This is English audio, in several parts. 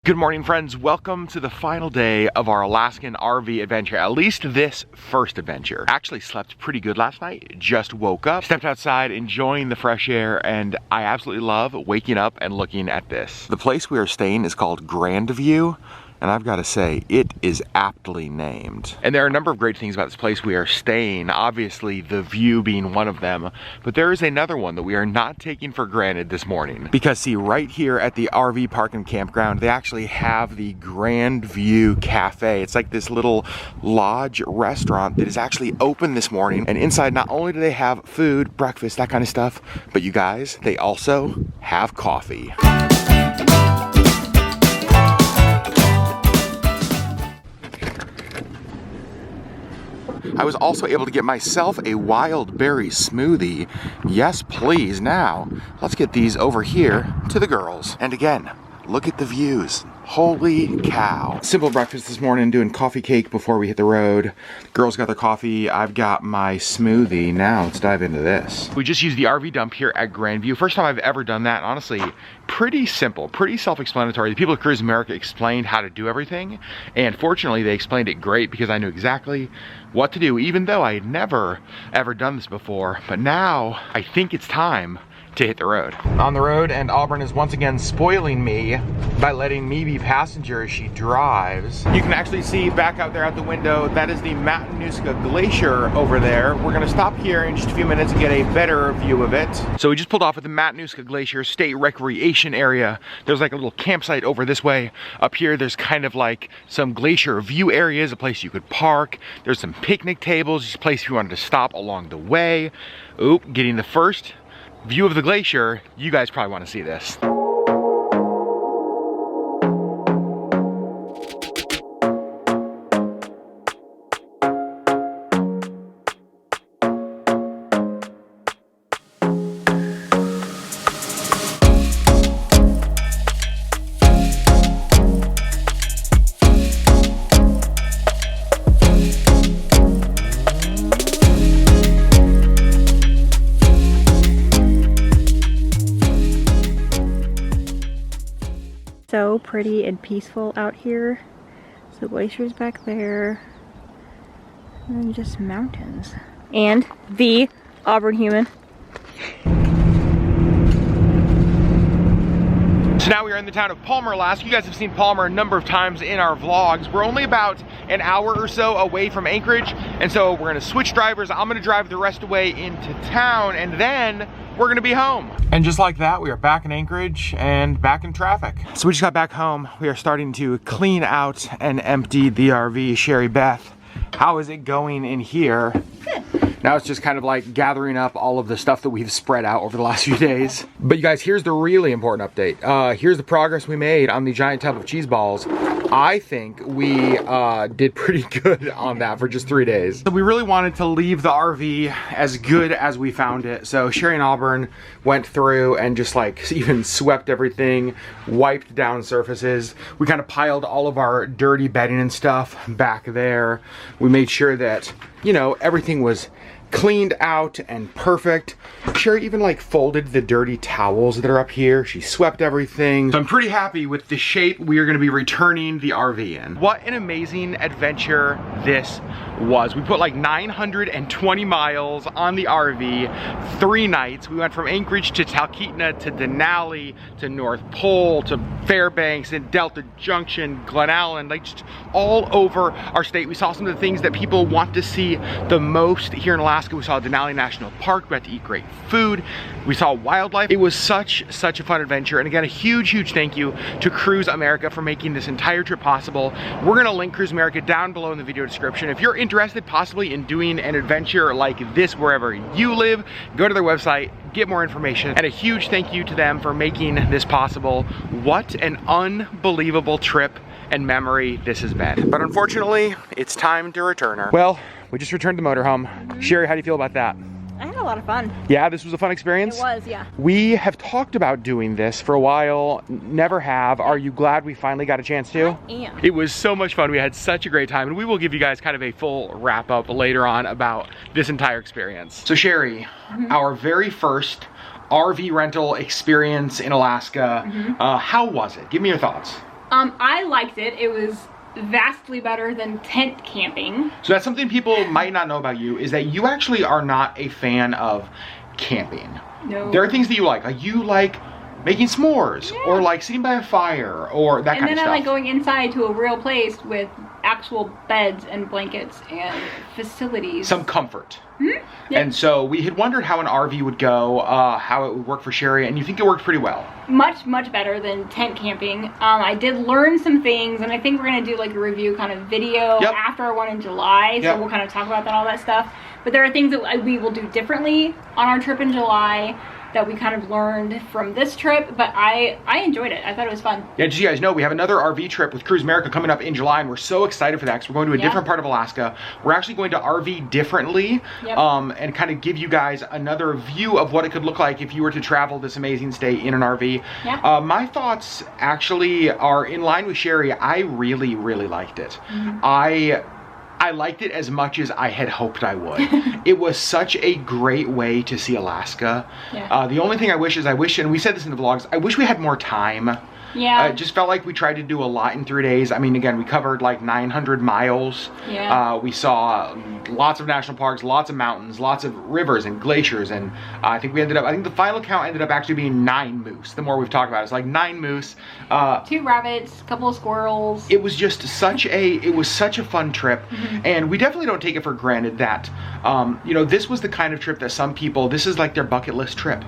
Good morning, friends. Welcome to the final day of our Alaskan RV adventure, at least this first adventure. Actually slept pretty good last night, just woke up, stepped outside, enjoying the fresh air, and I absolutely love waking up and looking at this. The place we are staying is called Grand View, and I've got to say, it is aptly named. And there are a number of great things about this place we are staying, obviously the view being one of them, but there is another one that we are not taking for granted this morning. Because see, right here at the RV park and campground, they actually have the Grand View Cafe. It's like this little lodge restaurant that is actually open this morning. And inside, not only do they have food, breakfast, that kind of stuff, but you guys, they also have coffee. I was also able to get myself a wild berry smoothie. Yes, please. Now, let's get these over here to the girls. And again, look at the views. Holy cow. Simple breakfast this morning, doing coffee cake before we hit the road. Girls got their coffee, I've got my smoothie. Now let's dive into this. We just used the RV dump here at Grand View. First time I've ever done that. Honestly, pretty simple, pretty self-explanatory. The people at Cruise America explained how to do everything. And fortunately, they explained it great because I knew exactly what to do, even though I had never, ever done this before. But now I think it's time to hit the road. On the road, and Auburn is once again spoiling me by letting me be passenger as she drives. You can actually see back out there out the window, that is the Matanuska Glacier over there. We're gonna stop here in just a few minutes and get a better view of it. So we just pulled off at the Matanuska Glacier State Recreation Area. There's like a little campsite over this way. Up here, there's kind of like some glacier view areas, a place you could park. There's some picnic tables, just a place if you wanted to stop along the way. Oop, getting the first view of the glacier. You guys probably want to see this. So pretty and peaceful out here. So the glacier's back there, and then just mountains. And the Auburn human. So now we are in the town of Palmer, Alaska. You guys have seen Palmer a number of times in our vlogs. We're only about an hour or so away from Anchorage, and so we're gonna switch drivers. I'm gonna drive the rest away into town, and then we're gonna be home. And just like that, we are back in Anchorage and back in traffic. So we just got back home. We are starting to clean out and empty the RV. Sherry Beth, how is it going in here? Good. Now it's just kind of like gathering up all of the stuff that we've spread out over the last few days. But you guys, here's the really important update. Here's the progress we made on the giant tub of cheese balls. I think we did pretty good on that for just 3 days. So we really wanted to leave the RV as good as we found it. So Sherri and Auburn went through and just like even swept everything, wiped down surfaces. We kind of piled all of our dirty bedding and stuff back there. We made sure that, you know, everything was cleaned out and perfect. Sherri even like folded the dirty towels that are up here. She swept everything. So I'm pretty happy with the shape we are gonna be returning the RV in. What an amazing adventure this was. We put like 920 miles on the RV, 3 nights. We went from Anchorage to Talkeetna to Denali to North Pole to Fairbanks and Delta Junction, Glen Allen, like just all over our state. We saw some of the things that people want to see the most here in Alaska. We saw Denali National Park. We got to eat great food. We saw wildlife. It was such a fun adventure. And again, a huge thank you to Cruise America for making this entire trip possible. We're gonna link Cruise America down below in the video description. If you're interested possibly in doing an adventure like this wherever you live, go to their website, get more information. And a huge thank you to them for making this possible. What an unbelievable trip and memory this has been. But unfortunately, it's time to return her. Well, we just returned the motorhome. Sherri, how do you feel about that? I had a lot of fun. Yeah, this was a fun experience? It was, yeah. We have talked about doing this for a while, never have. Are you glad we finally got a chance to? I am. It was so much fun. We had such a great time, and we will give you guys kind of a full wrap up later on about this entire experience. So Sherri, our very first RV rental experience in Alaska, how was it? Give me your thoughts. I liked it. It was vastly better than tent camping. So that's something people might not know about you, is that you actually are not a fan of camping. No. There are things that you like. Like you like making s'mores, or like sitting by a fire, or that kind of stuff. And then I like going inside to a real place with actual beds and blankets and facilities. Some comfort. Yep. And so we had wondered how an RV would go, how it would work for Sherri, and you think it worked pretty well. Much better than tent camping. I did learn some things, and I think we're gonna do like a review kind of video after our one in July. So we'll kind of talk about all that stuff. But there are things that we will do differently on our trip in July that we kind of learned from this trip, but I enjoyed it. I thought it was fun. Yeah, just so you guys know, we have another RV trip with Cruise America coming up in July, and we're so excited for that because we're going to a different part of Alaska. We're actually going to RV differently, and kind of give you guys another view of what it could look like if you were to travel this amazing state in an RV. My thoughts actually are in line with Sherri. I really liked it. I liked it as much as I had hoped I would. It was such a great way to see Alaska. The only thing I wish is, and we said this in the vlogs, I wish we had more time. It just felt like we tried to do a lot in 3 days. I mean, again, we covered like 900 miles. We saw lots of national parks, lots of mountains, lots of rivers and glaciers, and I think the final count ended up actually being 9 moose. The more we've talked about it, it's like 9 moose. 2 rabbits, a couple of squirrels. It was just such a fun trip, and we definitely don't take it for granted that, you know, this was the kind of trip that some people, this is like their bucket list trip.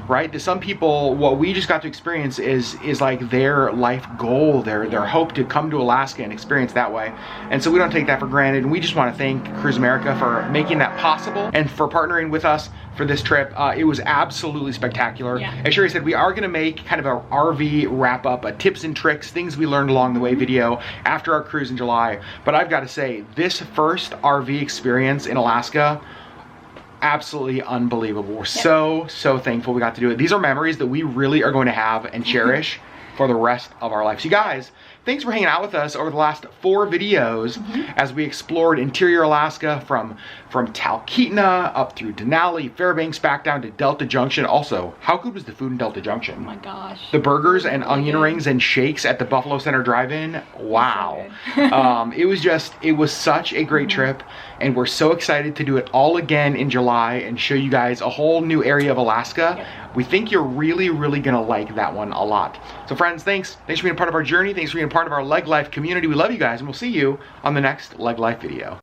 Right? To some people, what we just got to experience is like their life goal, their hope to come to Alaska and experience that way. And so we don't take that for granted, and we just want to thank Cruise America for making that possible and for partnering with us for this trip. It was absolutely spectacular. As Sherri said, we are going to make kind of an RV wrap up, a tips and tricks, things we learned along the way video after our cruise in July. But I've got to say, this first RV experience in Alaska, absolutely unbelievable. We're so thankful we got to do it. These are memories that we really are going to have and cherish for the rest of our life. So you guys, thanks for hanging out with us over the last 4 videos as we explored interior Alaska from Talkeetna up through Denali, Fairbanks, back down to Delta Junction. Also, how good was the food in Delta Junction? Oh my gosh. The burgers and onion rings and shakes at the Buffalo Center Drive-In. Wow. It was such a great trip, and we're so excited to do it all again in July and show you guys a whole new area of Alaska. We think you're really gonna like that one a lot. So friends, thanks for being a part of our journey. Thanks for being a part of our LeggLife community. We love you guys, and we'll see you on the next LeggLife video.